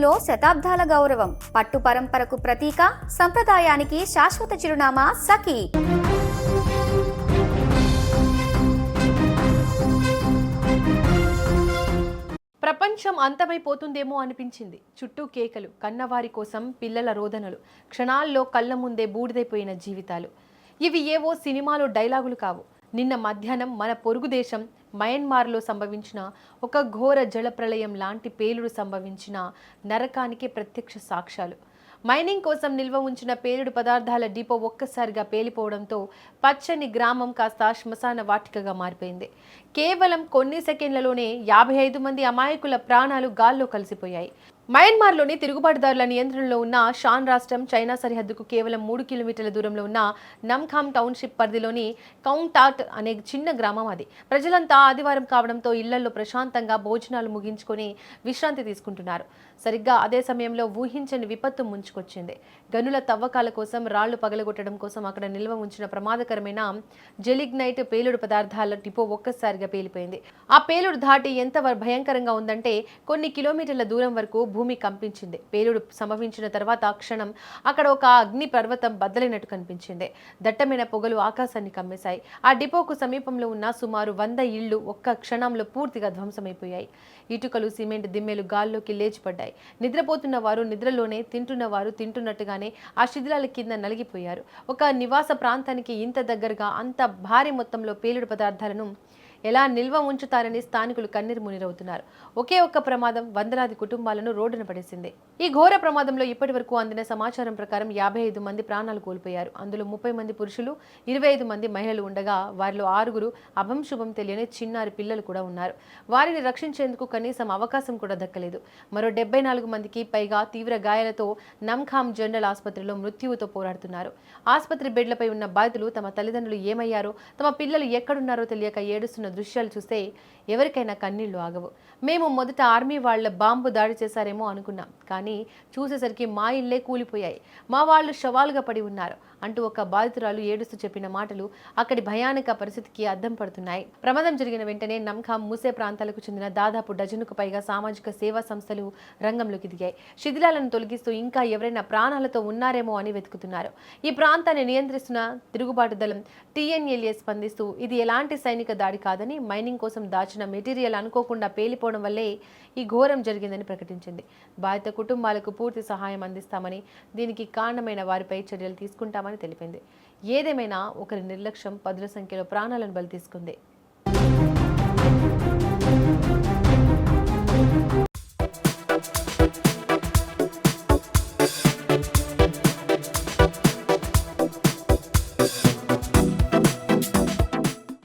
భూములో శతాబ్దాల గౌరవం, పట్టు పరంపరకు ప్రతీక, సంప్రదాయానికి శాశ్వత చిరునామా సఖీ. ప్రపంచం అంతమైపోతుందేమో అనిపించింది. చుట్టూ కేకలు, కన్నవారి కోసం పిల్లల రోదనలు, క్షణాల్లో కళ్ళ ముందే బూడిదైపోయిన జీవితాలు. ఇవి ఏవో సినిమాలో డైలాగులు కావు. నిన్న మధ్యాహ్నం మన పొరుగు దేశం మయన్మార్లో సంభవించిన ఒక ఘోర జలప్రళయం లాంటి పేలుడు సంభవించిన నరకానికి ప్రత్యక్ష సాక్ష్యాలు. మైనింగ్ కోసం నిల్వ ఉంచిన పేలుడు పదార్థాల డిపో ఒక్కసారిగా పేలిపోవడంతో పచ్చని గ్రామం కాస్త శ్మశాన వాటికగా మారిపోయింది. కేవలం కొన్ని సెకండ్లలోనే 55 మంది అమాయకుల ప్రాణాలు గాల్లో కలిసిపోయాయి. మయన్మార్లోని తిరుగుబాటుదారుల నియంత్రణలో ఉన్న షాన్ రాష్ట్రం చైనా సరిహద్దుకు కేవలం 3 కిలోమీటర్ల దూరంలో ఉన్న నమ్ఖామ్ టౌన్షిప్ పరిధిలోని కౌంగ్టాట్ అనే చిన్న గ్రామం అది. ప్రజలంతా ఆదివారం కావడంతో ఇళ్లలో ప్రశాంతంగా భోజనాలు ముగించుకొని విశ్రాంతి తీసుకుంటున్నారు. సరిగ్గా అదే సమయంలో ఊహించని విపత్తు ముంచుకొచ్చింది. గనుల తవ్వకాల కోసం రాళ్లు పగలగొట్టడం కోసం అక్కడ నిల్వ ఉంచిన ప్రమాదకరమైన జెలిగ్నైట్ పేలుడు పదార్థాల డిపో ఒక్కసారిగా పేలిపోయింది. ఆ పేలుడు ధాటి ఎంత భయంకరంగా ఉందంటే కొన్ని కిలోమీటర్ల దూరం వరకు భూమి కంపించింది. పేలుడు సంభవించిన తర్వాత క్షణం అక్కడ ఒక అగ్ని పర్వతం బద్దలైనట్టు కనిపించింది. దట్టమైన పొగలు ఆకాశాన్ని కమ్మేశాయి. ఆ డిపోకు సమీపంలో ఉన్న సుమారు 100 ఇళ్లు ఒక్క క్షణంలో పూర్తిగా ధ్వంసమైపోయాయి. ఇటుకలు, సిమెంట్ దిమ్మెలు గాల్లోకి లేచిపడ్డాయి. నిద్రపోతున్న వారు నిద్రలోనే, తింటున్న వారు తింటున్నట్టుగానే ఆ శిథిలాల కింద నలిగిపోయారు. ఒక నివాస ప్రాంతానికి ఇంత దగ్గరగా అంత భారీ మొత్తంలో పేలుడు పదార్థాలను ఎలా నిల్వ ఉంచుతారని స్థానికులు కన్నీరు మునిరవుతున్నారు. ఒకే ఒక్క ప్రమాదం వందలాది కుటుంబాలను రోడ్డున పడేసింది. ఈ ఘోర ప్రమాదంలో ఇప్పటి వరకు అందిన సమాచారం ప్రకారం 55 మంది ప్రాణాలు కోల్పోయారు. అందులో 30 మంది పురుషులు, 25 మంది మహిళలు ఉండగా వారిలో 6 అభంశుభం తెలియని చిన్నారి పిల్లలు కూడా ఉన్నారు. వారిని రక్షించేందుకు కనీసం అవకాశం కూడా దక్కలేదు. మరో 74 మందికి పైగా తీవ్ర గాయాలతో నమ్ఖామ్ జనరల్ ఆసుపత్రిలో మృత్యువుతో పోరాడుతున్నారు. ఆసుపత్రి బెడ్లపై ఉన్న బాధితులు తమ తల్లిదండ్రులు ఏమయ్యారో, తమ పిల్లలు ఎక్కడున్నారో తెలియక ఏడుస్తున్న దృశ్యాలు చూస్తే ఎవరికైనా కన్నీళ్లు ఆగవు. మేము మొదట ఆర్మీ వాళ్ళ బాంబు దాడి చేశారేమో అనుకున్నాం, కానీ చూసేసరికి మా ఇళ్లే కూలిపోయాయి, మా వాళ్ళు శవాలుగా పడి ఉన్నారు అంటూ ఒక బాధితురాలు ఏడుస్తూ చెప్పిన మాటలు అక్కడి భయానక పరిస్థితికి అద్దం పడుతున్నాయి. ప్రమాదం జరిగిన వెంటనే నమ్ఖామ్, మూసే ప్రాంతాలకు చెందిన దాదాపు డజనుకు పైగా సామాజిక సేవా సంస్థలు రంగంలోకి దిగాయి. శిథిలాలను తొలగిస్తూ ఇంకా ఎవరైనా ప్రాణాలతో ఉన్నారేమో అని వెతుకుతున్నారు. ఈ ప్రాంతాన్ని నియంత్రిస్తున్న తిరుగుబాటు దళం TNLA స్పందిస్తూ ఇది ఎలాంటి సైనిక దాడి కాదని, మైనింగ్ కోసం దాచిన మెటీరియల్ అనుకోకుండా పేలిపోవడం వల్లే ఈ ఘోరం జరిగిందని ప్రకటించింది. బాధిత కుటుంబాలకు పూర్తి సహాయం అందిస్తామని, దీనికి కారణమైన వారిపై చర్యలు తీసుకుంటామని తెలిపింది. ఏదేమైనా ఒకరి నిర్లక్ష్యం 10ల సంఖ్యలో ప్రాణాలను బలి తీసుకుంది.